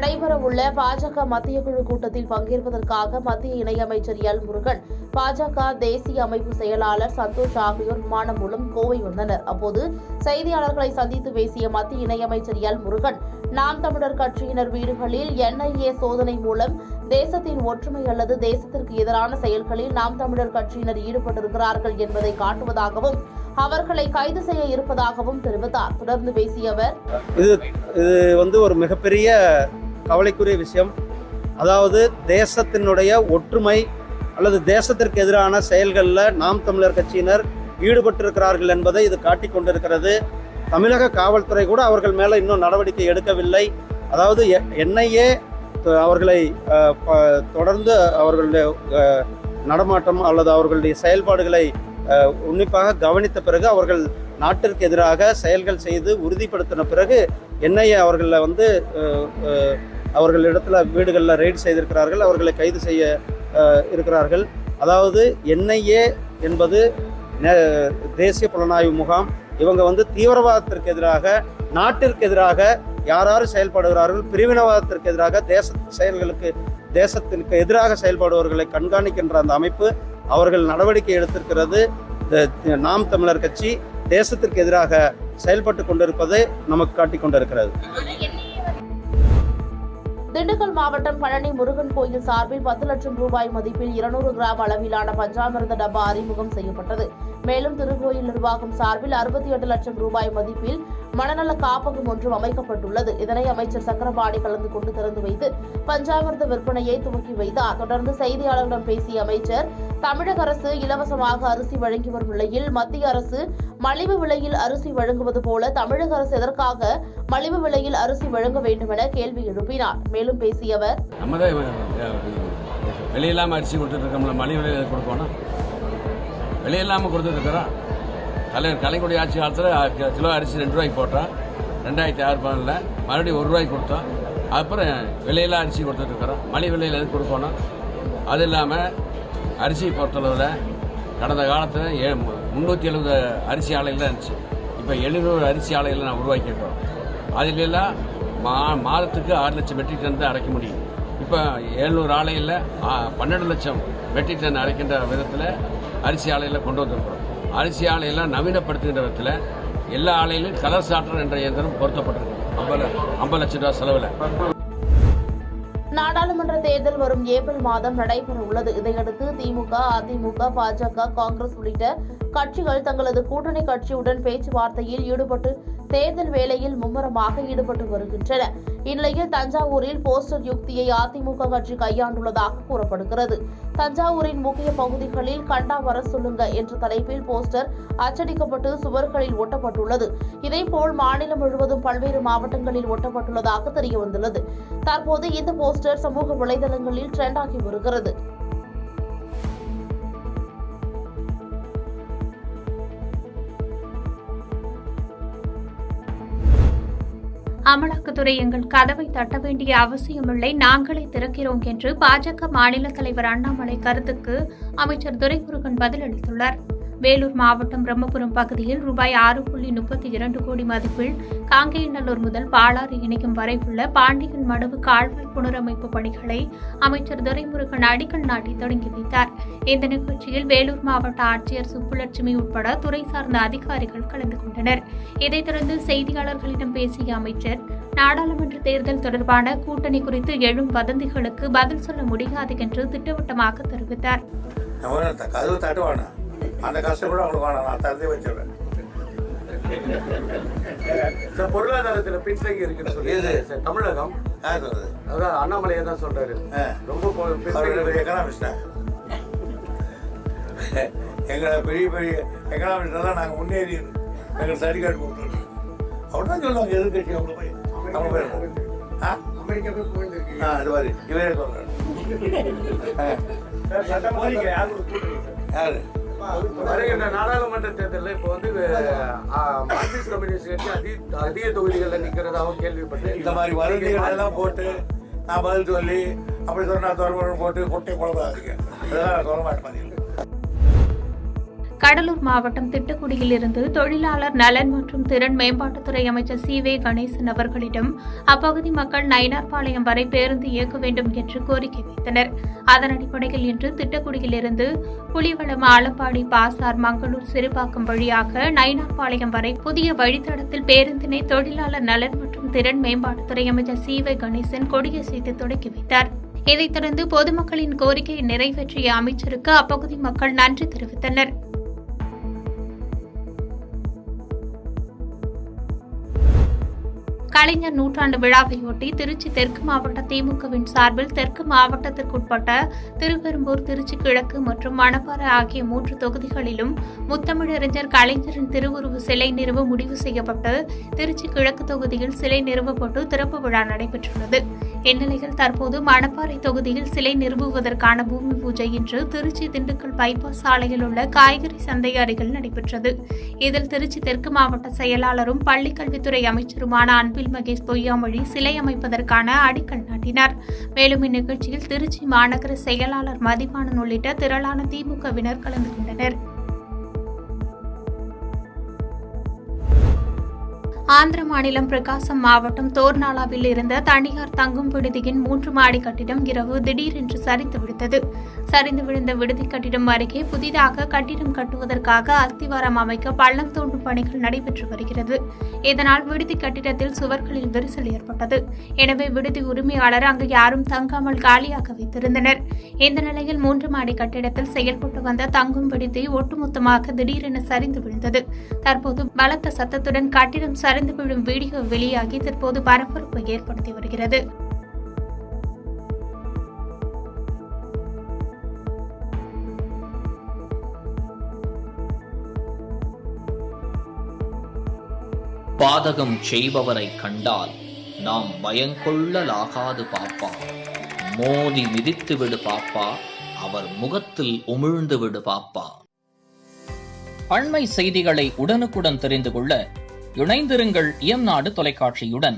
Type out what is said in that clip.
நடைபெறவுள்ள பாஜக மத்திய குழு கூட்டத்தில் பங்கேற்பதற்காக மத்திய இணையமைச்சர் எல் முருகன், பாஜக தேசிய அமைப்பு செயலாளர் சந்தோஷ் ஆகியோர் விமானம் மூலம் கோவை வந்தனர். அப்போது செய்தியாளர்களை சந்தித்து பேசிய மத்திய இணையமைச்சர் எல் முருகன், நாம் தமிழர் கட்சியினர் வீடுகளில் NIA சோதனை மூலம் தேசத்தின் ஒற்றுமை அல்லது தேசத்திற்கு எதிரான செயல்களில் நாம் தமிழர் கட்சியினர் ஈடுபட்டிருக்கிறார்கள் என்பதை காட்டுவதாகவும் அவர்களை கைது செய்ய இருப்பதாகவும் தெரிவித்தார். தொடர்ந்து பேசிய அவர், இது ஒரு மிகப்பெரிய கவலைக்குரிய விஷயம். அதாவது தேசத்தினுடைய ஒற்றுமை அல்லது தேசத்திற்கு எதிரான செயல்களில் நாம் தமிழர் கட்சியினர் ஈடுபட்டிருக்கிறார்கள் என்பதை இது காட்டிக் கொண்டிருக்கிறது. தமிழக காவல்துறை கூட அவர்கள் மேலே இன்னும் நடவடிக்கை எடுக்கவில்லை. அதாவது NIA அவர்களை தொடர்ந்து அவர்களுடைய நடமாட்டம் அல்லது அவர்களுடைய செயல்பாடுகளை உன்னிப்பாக கவனித்த பிறகு அவர்கள் நாட்டிற்கு எதிராக செயல்கள் செய்து உறுதிப்படுத்தின பிறகு NIA அவர்களை அவர்களிடத்தில் வீடுகளில் ரெய்ட் செய்திருக்கிறார்கள். அவர்களை கைது செய்ய இருக்கிறார்கள். அதாவது NIA என்பது தேசிய புலனாய்வு முகாம். இவங்க தீவிரவாதத்திற்கு எதிராக, நாட்டிற்கு எதிராக யார் செயல்படுகிறார்கள், பிரிவினவாதத்திற்கு எதிராக, தேசத்திற்கு எதிராக செயல்படுபவர்களை கண்காணிக்கின்ற அந்த அமைப்பு அவர்கள் நடவடிக்கை எடுத்திருக்கிறது. நாம் தமிழர் கட்சி தேசத்திற்கு எதிராக செயல்பட்டு கொண்டிருப்பதை நமக்கு காட்டிக் கொண்டிருக்கிறது. திண்டுக்கல் மாவட்டம் பழனி முருகன் கோயில் சார்பில் 10 லட்சம் ரூபாய் மதிப்பில் 200 கிராம் அளவிலான பஞ்சாமிர்த டப்பா அறிமுகம் செய்யப்பட்டது. மேலும் திருக்கோயில் நிர்வாகம் சார்பில் 68 லட்சம் ரூபாய் மதிப்பில் மனநல காப்பகம் ஒன்றும் அமைக்கப்பட்டுள்ளது. இதனை அமைச்சர் சக்கரபாணி கலந்து கொண்டு திறந்து வைத்து பஞ்சாமிர்த விற்பனையை துவக்கி வைத்தார். தொடர்ந்து செய்தியாளர்களிடம் பேசிய அமைச்சர், தமிழக அரசு இலவசமாக அரிசி வழங்கி வரும் நிலையில் மத்திய அரசு மலிவு விலையில் அரிசி வழங்குவது போல தமிழக அரசு எதற்காக மலிவு விலையில் அரிசி வழங்க வேண்டும் என கேள்வி எழுப்பினார். மேலும் பேசிய அவர், வெளியில்லாம அரிசி கொடுத்துட்டு இருக்கோம்ல, மலிவு விலையில் கொடுக்கணும். வெளியில்லாமல் கொடுத்துட்டு இருக்கிறோம். கலைஞருடைய ஆட்சி காலத்தில் கிலோ அரிசி 2 ரூபாய்க்கு போட்டோம். 2006 மறுபடியும் 1 ரூபாய்க்கு கொடுத்தோம். அப்புறம் விலையெல்லாம் அரிசி கொடுத்துட்டு இருக்கிறோம். மலிவு விலையில் எது கொடுக்கணும். அது இல்லாமல் அரிசி பொறுத்தளவில் கடந்த காலத்தில் 370 அரிசி ஆலைகள் இருந்துச்சு. இப்போ 700 அரிசி ஆலைகளை நான் உருவாக்கியிருக்கோம். அதிலெல்லாம் மாதத்துக்கு 6 லட்சம் மெட்ரிக் டன் தான் அரைக்க முடியும். இப்போ 700 ஆலைகளில் 12 லட்சம் மெட்ரிக் டன் அரைக்கின்ற விதத்தில் அரிசி ஆலையில் கொண்டு வந்திருக்கிறோம். அரிசி ஆலையெல்லாம் நவீனப்படுத்துகின்ற விதத்தில் எல்லா ஆலையிலும் கலர் சாட்டர் என்ற இயந்திரம் பொருத்தப்பட்டிருக்கு. 50 லட்சம் ரூபாய் செலவில். நாடாளுமன்ற தேர்தல் வரும் ஏப்ரல் மாதம் நடைபெற உள்ளது. இதையடுத்து திமுக, அதிமுக, பாஜக, காங்கிரஸ் உள்ளிட்ட கட்சிகள் தங்களது கூட்டணி கட்சியுடன் பேச்சுவார்த்தையில் ஈடுபட்டு தேர்தல் வேளையில் மும்முரமாக ஈடுபட்டு வருகின்றன. இந்நிலையில் தஞ்சாவூரில் போஸ்டர் யுக்தியை அதிமுக கட்சி கையாண்டுள்ளதாக கூறப்படுகிறது. தஞ்சாவூரின் முக்கிய பகுதிகளில் கண்டா வர சொல்லுங்க என்ற தலைப்பில் போஸ்டர் அச்சடிக்கப்பட்டு சுவர்களில் ஒட்டப்பட்டுள்ளது. இதேபோல் மாநிலம் முழுவதும் பல்வேறு மாவட்டங்களில் ஒட்டப்பட்டுள்ளதாக தெரியவந்துள்ளது. தற்போது இந்த போஸ்டர் சமூக வலைதளங்களில் ட்ரெண்ட் ஆகி வருகிறது. அமலாக்கத்துறை எங்கள் கதவை தட்ட வேண்டிய அவசியமில்லை, நாங்களே திறக்கிறோம் என்று பாஜக மாநில தலைவர் அண்ணாமலை கருத்துக்கு அமைச்சர் துரைமுருகன் பதிலளித்துள்ளார். வேலூர் மாவட்டம் பிரம்மபுரம் பகுதியில் ரூபாய் 6.32 கோடி மதிப்பில் காங்கேயநல்லூர் முதல் பாலாறு இணைக்கும் வரை உள்ள பாண்டியன் மடுவு கால்வாய் புனரமைப்பு பணிகளை அமைச்சர் துரைமுருகன் அடிக்கல் நாட்டி தொடங்கி வைத்தார். இந்த நிகழ்ச்சியில் வேலூர் மாவட்ட ஆட்சியர் சுப்புலட்சுமி உட்பட துறை சார்ந்த அதிகாரிகள் கலந்து கொண்டனர். இதைத் தொடர்ந்து செய்தியாளர்களிடம் பேசிய அமைச்சர், நாடாளுமன்ற தேர்தல் தொடர்பான கூட்டணி குறித்து எழும் வதந்திகளுக்கு பதில் சொல்ல முடியாது என்று திட்டவட்டமாக தெரிவித்தார். அந்த கஷ்டம் கூட அவங்களுக்கு வேணாம், நான் தந்தே வச்சிருவேன். பொருளாதாரத்தில் பின்தங்கி இருக்குன்னு சொல்லி தமிழகம் அதான் அண்ணாமலையை தான் சொல்றாரு. ரொம்ப எக்கனாமிஸ்டா, எங்களை பெரிய பெரிய எக்கனாமிஸ்டெல்லாம் நாங்கள் முன்னேறி எங்களுக்கு சர்டிஃபிகேட் கொடுத்துருக்கோம். அவர் தான் சொல்லுவாங்க எதிர்கட்சி அவங்க போய் அமெரிக்கா போய் போயிருக்கீங்க. அது மாதிரி இவரே சொல்றாரு. யாரு வருகின்ற நாடாளுமன்ற தேர்தலில் இப்போ மார்க்சிஸ்ட் கம்யூனிஸ்ட் கட்சி அதிக தொகுதிகளில் நிற்கிறதாகவும் கேள்விப்பட்டு இந்த மாதிரி வதந்திகள் எல்லாம் போட்டு நான் பதில் சொல்லி அப்படி சொன்னா தொடர்பு போட்டு கொட்டை குழம்பாதீங்க, அதெல்லாம் சொல்ல மாட்டேன். கடலூர் மாவட்டம் திட்டக்குடியில் இருந்து தொழிலாளர் நலன் மற்றும் திறன் மேம்பாட்டுத்துறை அமைச்சர் சி.வே. கணேசன் அவர்களிடம் அப்பகுதி மக்கள் நயினார்பாளையம் வரை பேருந்து இயக்க வேண்டும் என்று கோரிக்கை வைத்தனர். அதன் அடிப்படையில் இன்று திட்டக்குடியில் இருந்து புலிவளம், ஆலப்பாடி, பாசார், மங்களூர், சிறுபாக்கம் வழியாக நயினார்பாளையம் வரை புதிய வழித்தடத்தில் பேருந்தினை தொழிலாளர் நலன் மற்றும் திறன் மேம்பாட்டுத்துறை அமைச்சர் சி.வே. கணேசன் கொடியசைத்து தொடங்கி வைத்தார். இதைத் தொடர்ந்து பொதுமக்களின் கோரிக்கையை நிறைவேற்றிய அமைச்சருக்கு அப்பகுதி மக்கள் நன்றி தெரிவித்தனர். கலைஞர் நூற்றாண்டு விழாவையொட்டி திருச்சி தெற்கு மாவட்ட திமுகவின் சார்பில் தெற்கு மாவட்டத்திற்குட்பட்ட திருவெரும்பூர், திருச்சி கிழக்கு மற்றும் மணப்பாறை ஆகிய 3 தொகுதிகளிலும் முத்தமிழறிஞர் கலைஞரின் திருவுருவ சிலை நிறுவ முடிவு செய்யப்பட்டு திருச்சி கிழக்கு தொகுதியில் சிலை நிறுவப்பட்டு திறப்பு விழா நடைபெற்றுள்ளது. இந்நிலையில் தற்போது மணப்பாறை தொகுதியில் சிலை நிறுவுவதற்கான பூமி பூஜை இன்று திருச்சி திண்டுக்கல் பைபாஸ் சாலையில் உள்ள காய்கறி சந்தை அருகில் நடைபெற்றது. இதில் திருச்சி தெற்கு மாவட்ட செயலாளரும் பள்ளிக்கல்வித்துறை அமைச்சருமான அன்பில் மகேஷ் பொய்யாமொழி சிலை அமைப்பதற்கான அடிக்கல் நாட்டினார். மேலும் இந்நிகழ்ச்சியில் திருச்சி மாநகர செயலாளர் மதிவாணன் உள்ளிட்ட திரளான திமுகவினர் கலந்து கொண்டனர். ஆந்திர மாநிலம் பிரகாசம் மாவட்டம் தோர்நாலாவில் இருந்த தனியார் தங்கும் விடுதியின் 3 மாடி கட்டிடம் இரவு திடீரென்று சரிந்து விழுந்தது. சரிந்து விழுந்த விடுதி கட்டிடம் அருகே புதிதாக கட்டிடம் கட்டுவதற்காக அஸ்திவாரம் அமைக்க பள்ளம் தோண்டும் பணிகள் நடைபெற்று வருகிறது. இதனால் விடுதி கட்டிடத்தில் சுவர்களில் விரிசல் ஏற்பட்டது. எனவே விடுதி உரிமையாளர் அங்கு யாரும் தங்காமல் காலியாக வைத்திருந்தனர். இந்த நிலையில் 3 மாடி கட்டிடத்தில் செயல்பட்டு வந்த தங்கும் விடுதி ஒட்டுமொத்தமாக திடீரென சரிந்து விழுந்தது. தற்போது பலத்த சத்தத்துடன் கட்டிடம் சரிந்து விழும் வீடியோ வெளியாகி தற்போது பரபரப்பை ஏற்படுத்தி வருகிறது. பாதகம் செய்பவரை கண்டால் நாம் பயங்கொள்ளலாகாது பாப்பா. மோதி மிதித்து விடு பாப்பா, அவர் முகத்தில் உமிழ்ந்து விடு பாப்பா. அண்மை செய்திகளை உடனுக்குடன் தெரிந்து கொள்ள இணைந்திருங்கள் இயம்நாடு தொலைக்காட்சியுடன்.